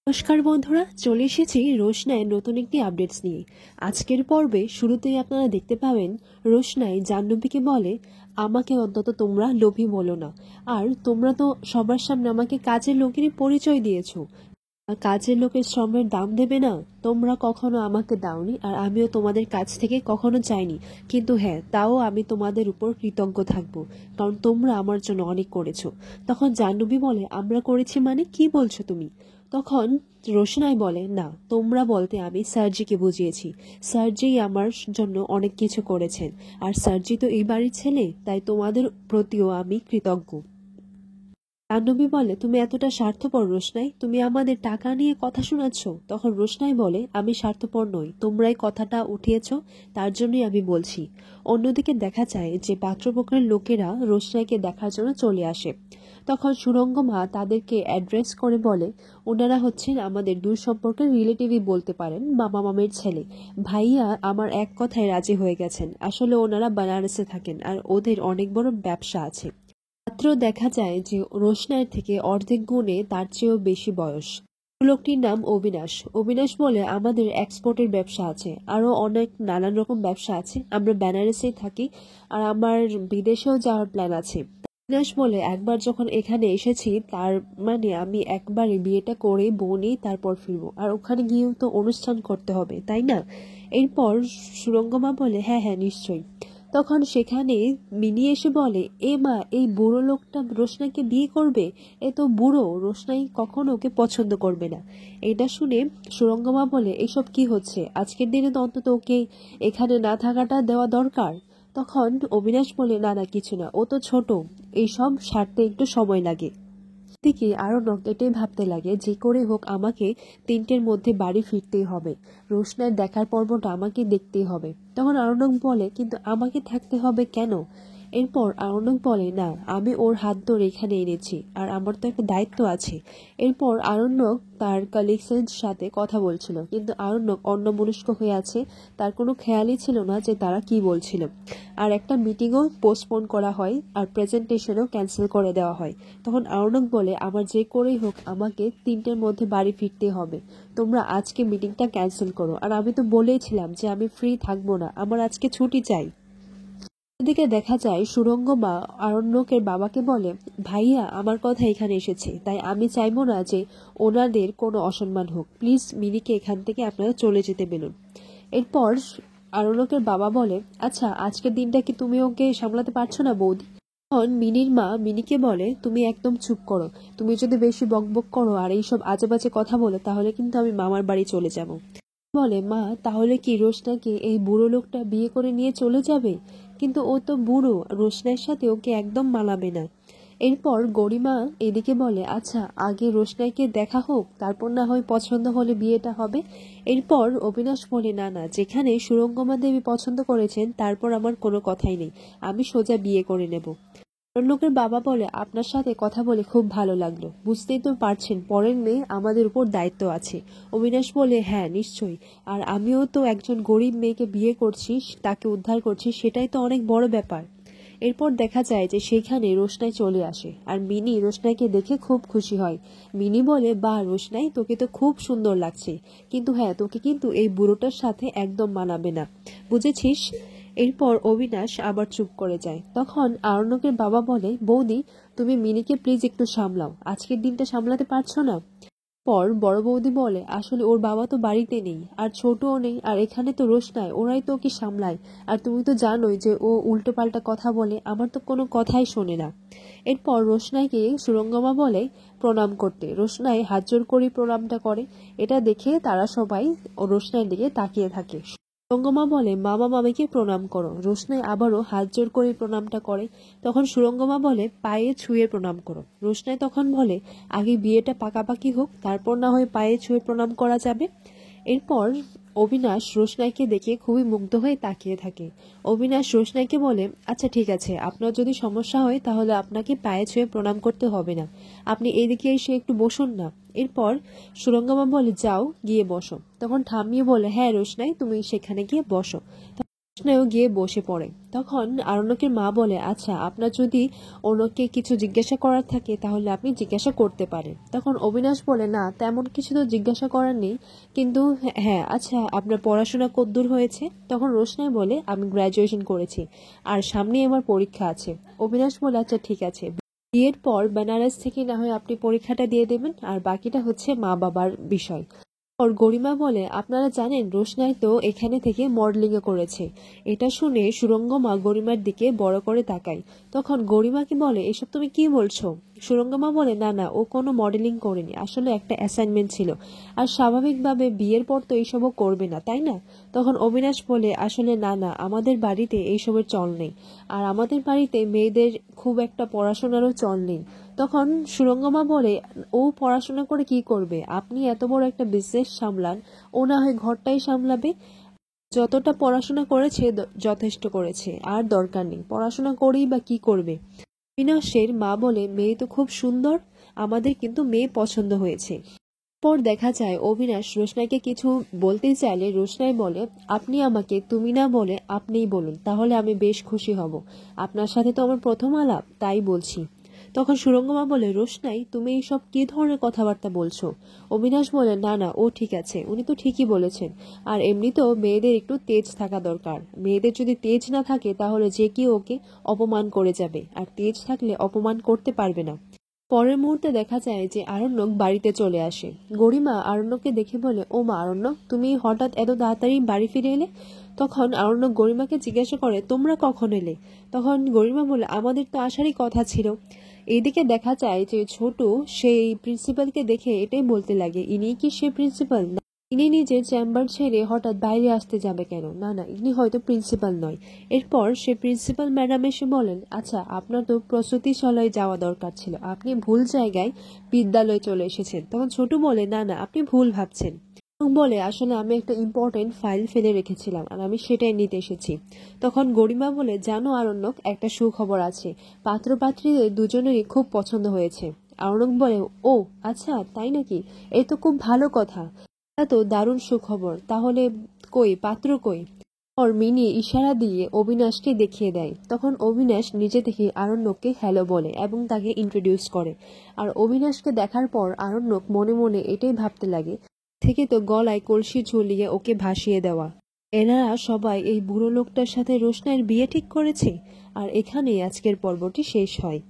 নমস্কার বন্ধুরা, চলে এসেছি রোশনাইয়ের নতুন একটি আপডেটস নিয়ে। আজকের পর্বে শুরুতেই আপনারা দেখতে পাবেন রোশনাই জাহ্নবীকে বলে, আমাকে অন্তত তোমরা লোভী বলো না। আর তোমরা তো সবার সামনে আমাকে কাজের লোকেরই পরিচয় দিয়েছো, কাজের লোকের শ্রমের দাম দেবে না? তোমরা কখনো আমাকে দাওনি, আর আমিও তোমাদের কাছ থেকে কখনো চাইনি। কিন্তু হ্যাঁ, তাও আমি তোমাদের উপর কৃতজ্ঞ থাকবো, কারণ তোমরা আমার জন্য অনেক করেছো। তখন জাহ্নবী বলে, আমরা করেছি মানে কি বলছো তুমি? তখন রোশনাই বলে, না, তোমরা বলতে আমি স্যারজিকে বুঝিয়েছি। স্যারজি আমার জন্য অনেক কিছু করেছেন, আর স্যারজি তো এই বাড়ির ছেলে, তাই তোমাদের প্রতিও আমি কৃতজ্ঞ। জাহ্নবী বলে, তুমি এতটা স্বার্থপর রোশনাই? তুমি আমাদের টাকা নিয়ে কথা শোনাচ্ছ? তখন রোশনাই বলে, আমি স্বার্থপর নই, তোমরাই কথাটা উঠিয়েছ, তার জন্যই আমি বলছি। অন্যদিকে দেখা যায় যে পাত্রপক্ষের লোকেরা রোশনাইকে দেখার জন্য চলে আসে। তখন সুরঙ্গ মা তাদেরকে অ্যাড্রেস করে বলে, ওনারা হচ্ছেন আমাদের দূর সম্পর্কের রিলেটিভই বলতে পারেন, মামা মামির ছেলে। ভাইয়া আমার এক কথায় রাজি হয়ে গেছেন। আসলে ওনারা বানারসে থাকেন, আর ওদের অনেক বড় ব্যবসা আছে। মাত্র দেখা যায় যে রোশনাইয়ের থেকে অর্ধেক গুণে তার চেয়েও বেশি বয়স। লোকটির নাম অবিনাশ। অবিনাশ বলে, আমাদের এক্সপোর্টের ব্যবসা আছে, আরো অনেক নানান রকম ব্যবসা আছে, আমরা বেনারসেই থাকি, আর আমার বিদেশেও যাওয়ার প্ল্যান আছে। অবিনাশ বলে, একবার যখন এখানে এসেছি তার মানে আমি একবারে বিয়েটা করে বউ তারপর ফিরবো, আর ওখানে গিয়েও তো অনুষ্ঠান করতে হবে, তাই না? এরপর সুরঙ্গমা বলে, হ্যাঁ হ্যাঁ, নিশ্চয়ই। তখন সেখানে মিনি এসে বলে, এ মা, এই বুড়ো লোকটা রোশনাইকে বিয়ে করবে? এ তো বুড়ো, রোশনাই কখনো ওকে পছন্দ করবে না। এটা শুনে সুরঙ্গমা বলে, এইসব কি হচ্ছে? আজকের দিনে তো অন্তত ওকে এখানে না থাকাটা দেওয়া দরকার। তখন অবিনাশ বলে, না না, কিছু না, ও তো ছোট, এইসব সারতে একটু সময় লাগে। দিকে আরণ্যক এটাই ভাবতে লাগে, যে করে হোক আমাকে 3টের মধ্যে বাড়ি ফিরতেই হবে, রোশনাইয়ের দেখার পর্বটা আমাকে দেখতেই হবে। তখন আরণ্যক বলে, কিন্তু আমাকে থাকতে হবে কেন? এরপর আরণ্যক বলে, না, আমি ওর হাত ধরে এখানে এনেছি, আর আমার তো একটা দায়িত্ব আছে। এরপর আরণ্যক তার কালেকশনের সাথে কথা বলছিল, কিন্তু আরণ্যক অন্যমনস্ক হয়ে আছে, তার কোনো খেয়ালই ছিল না যে তারা কি বলছিল। আর একটা মিটিংও পোস্টপোন করা হয়, আর প্রেজেন্টেশনও ক্যান্সেল করে দেওয়া হয়। তখন আরণ্যক বলে, আমার যে করেই হোক আমাকে 3টের মধ্যে বাড়ি ফিরতে হবে, তোমরা আজকে মিটিংটা ক্যান্সেল করো। আর আমি তো বলেইছিলাম যে আমি ফ্রি থাকবো না, আমার আজকে ছুটি চাই। এদিকে দেখা যায় সুরঙ্গ মা আরণ্যকের বাবাকে বলে, ভাইয়া আমার কথা এখানে এসেছে, তাই আমি চাইবো না যে ওনাদের কোনো অসম্মান হোক, প্লিজ মিনিকে এখান থেকে আপনারা চলে যেতে বলুন। এরপর আরণ্যকের বাবা বলে, আচ্ছা, আজকের দিনটা কি তুমি ওকে সামলাতে পারছো না বৌদি? তখন মিনির মা মিনিকে বলে, তুমি একদম চুপ করো, তুমি যদি বেশি বকবক করো আর এইসব আজেবাজে কথা বলো, তাহলে কিন্তু আমি মামার বাড়ি চলে যাব। বলে, মা, তাহলে কি রোশনাকে এই বুড়ো লোকটা বিয়ে করে নিয়ে চলে যাবে? কিন্তু ও তো বুড়ো, রোশনার সাথে ওকে একদম মানাবে না। এরপর গরিমা এদিকে বলে, আচ্ছা, আগে রোশনাইকে দেখা হোক, তারপর না হয় পছন্দ হলে বিয়েটা হবে। এরপর অবিনাশ বলে, না না, যেখানে সুরঙ্গমা দেবী পছন্দ করেছেন তারপর আমার কোনো কথাই নেই, আমি সোজা বিয়ে করে নেব। লোকের বাবা বলে, আপনার সাথে কথা বলে খুব ভালো লাগলো, বুঝতেই তো পারছেন পরের মেয়ে আমাদের উপর দায়িত্ব আছে। অবিনাশ বলে, হ্যাঁ নিশ্চয়ই, আর আমিও তো একজন গরিব মেয়েকে বিয়ে করছি, তাকে উদ্ধার করছি, সেটাই তো অনেক বড় ব্যাপার। এরপর দেখা যায় যে সেখানে রোশনাই চলে আসে, আর মিনি রোশনাইকে দেখে খুব খুশি হয়। মিনি বলে, বাহ রোশনাই, তোকে তো খুব সুন্দর লাগছে, কিন্তু হ্যাঁ, তোকে কিন্তু এই বুড়োটার সাথে একদম মানাবে না, বুঝেছিস? এরপর অবিনাশ আবার চুপ করে যায়। তখন আরণ্যকের বাবা বলে, বৌদি, তুমি মিনিকে প্লিজ একটু সামলাও, আজকের দিনটা সামলাতে পারছো না? পর বড় বৌদি বলে, আসলে ওর বাবা তো বাড়িতে নেই, আর ছোটও নেই, আর এখানে তো রোশনাই, ওরাই তো ওকে সামলায়, আর তুমি তো জানোই যে ও উল্টো পাল্টা কথা বলে, আমার তো কোনো কথাই শোনে না। এরপর রোশনাইকে সুরঙ্গমা বলে প্রণাম করতে, রোশনাই হাত জোর করে প্রণামটা করে। এটা দেখে তারা সবাই রোশনাইয়ের দিকে তাকিয়ে থাকে। সুরঙ্গমা বলে, মামা মামিকে প্রণাম করো। রোশনাই আবারও হাত জোর করে প্রণামটা করে। তখন সুরঙ্গমা বলে, পায়ে ছুঁয়ে প্রণাম করো। রোশনাই তখন বলে, আগে বিয়েটা পাকাপাকি হোক, তারপর না হয় পায়ে ছুঁয়ে প্রণাম করা যাবে। এরপর অবিনাশ রোশনাইকে দেখে খুবই মুগ্ধ হয়ে তাকিয়ে থাকে। অবিনাশ রোশনাইকে বলে, আচ্ছা ঠিক আছে, আপনার যদি সমস্যা হয় তাহলে আপনাকে পায়ে ছুঁয়ে প্রণাম করতে হবে না, আপনি এদিকে এসে একটু বসুন না। এরপর সুরঙ্গমা বলে, যাও গিয়ে বসো। তখন ঠাম্মিয়ে বলে, হ্যাঁ রোশনাই, তুমি সেখানে গিয়ে বসো। রোশনাইও গিয়ে বসে পড়ে। তখন আরণ্যকের মা বলে, আচ্ছা আপনার যদি ওনাকে কিছু জিজ্ঞাসা করার থাকে তাহলে আপনি জিজ্ঞাসা করতে পারেন। তখন অবিনাশ বলে, না তেমন কিছু তো জিজ্ঞাসা করার নেই, কিন্তু হ্যাঁ আচ্ছা আপনার পড়াশোনা কতদূর হয়েছে? তখন রোশনাই বলে, আমি গ্র্যাজুয়েশন করেছি আর সামনে আমার পরীক্ষা আছে। অবিনাশ বলে, আচ্ছা ঠিক আছে, বিয়ের পর বেনারস থেকে না হয় আপনি পরীক্ষাটা দিয়ে দেবেন, আর বাকিটা হচ্ছে মা বাবার বিষয়। ওর গরিমা বলে, আপনারা জানেন রোশনাই তো এখানে থেকে মডেলিং এ করেছে। এটা শুনে সুরঙ্গমা গরিমার দিকে বড় করে তাকায়। তখন গরিমাকে বলে, এসব তুমি কি বলছো? সুরঙ্গমা বলে, না না, ও কোনো মডেলিং করেনি, আসলে একটা অ্যাসাইনমেন্ট ছিল, আর স্বাভাবিকভাবে বিয়ের পর তো এইসবও করবে না, তাই না? তখন অবিনাশ বলে, আসলে না না, আমাদের বাড়িতে এইসবের চল নেই, আর আমাদের বাড়িতে মেয়েদের খুব একটা পড়াশোনারও চল নেই। তখন সুরঙ্গমা বলে, ও পড়াশোনা করে কি করবে? আপনি এত বড় একটা বিজনেস সামলান, ও না হয় ঘরটাই সামলাবে। যতটা পড়াশোনা করেছে যথেষ্ট করেছে, আর দরকার নেই, পড়াশোনা করেই বা কি করবে? অবিনাশের মা বলে, মেয়ে তো খুব সুন্দর, আমাদের কিন্তু মেয়ে পছন্দ হয়েছে। পর দেখা যায় অবিনাশ রোশনাইকে কিছু বলতে চাইলে রোশনাই বলে, আপনি আমাকে তুমি না বলে আপনিই বলুন, তাহলে আমি বেশ খুশি হব। আপনার সাথে তো আমার প্রথম আলাপ, তাই বলছি। তখন সুরঙ্গমা বলে, রোশনাই তুমি এইসব কি ধরনের কথাবার্তা বলছো? অবিনাশ বলে, না না, ও ঠিক আছে, উনি তো ঠিকই বলেছেন, আর এমনিতেও মেয়েদের একটু তেজ থাকা দরকার। মেয়েদের যদি তেজ না থাকে তাহলে যে কেউ ওকে অপমান করে যাবে, আর তেজ থাকলে অপমান করতে পারবে না। পরের মুহূর্তে দেখা যায় যে আরণ্যক বাড়িতে চলে আসে। গরিমা আরণ্যককে দেখে বলে, ও মা আরণ্যক, তুমি হঠাৎ এত তাড়াতাড়ি বাড়ি ফিরে এলে? তখন আরণ্যক গরিমাকে জিজ্ঞাসা করে, তোমরা কখন এলে? তখন গরিমা বলে, আমাদের তো আসারই কথা ছিল। এইদিকে দেখা যায় যে ছোট সেই প্রিন্সিপালকে দেখে এটাই বলতে লাগে, ইনি কি সে প্রিন্সিপাল? ইনি নিজের চেম্বার ছেড়ে হঠাৎ বাইরে আসতে যাবে কেন? না না, ইনি হয়তো প্রিন্সিপাল নয়। এরপর সে প্রিন্সিপাল ম্যাডাম এসে বলেন, আচ্ছা আপনার তো প্রস্তুতিশালায় যাওয়া দরকার ছিল, আপনি ভুল জায়গায় বিদ্যালয়ে চলে এসেছেন। তখন ছোট বলে, না না, আপনি ভুল ভাবছেন। এবং বলে, আসলে আমি একটা ইম্পর্টেন্ট ফাইল ফেলে রেখেছিলাম আর আমি সেটাই নিতে এসেছি। তখন গরিমা বলে, জানো আরণ্যক, একটা সুখবর আছে, পাত্র পাত্রীদের দুজনেরই খুব পছন্দ হয়েছে। আরণ্যক বলে, ও আচ্ছা তাই নাকি? এই তো খুব ভালো কথা, তো দারুণ সুখবর। তাহলে কই পাত্র কই? ওর মিনি ইশারা দিয়ে অবিনাশকে দেখিয়ে দেয়। তখন অবিনাশ নিজে থেকে আরণ্যককে হ্যালো বলে এবং তাকে ইন্ট্রোডিউস করে। আর অবিনাশকে দেখার পর আরণ্যক মনে মনে এটাই ভাবতে লাগে, থেকে তো গলায় কলসি ঝুলিয়ে ওকে ভাসিয়ে দেওয়া। এনারা সবাই এই বুড়ো লোকটার সাথে রোশনাইয়ের বিয়ে ঠিক করেছে। আর এখানেই আজকের পর্বটি শেষ হয়।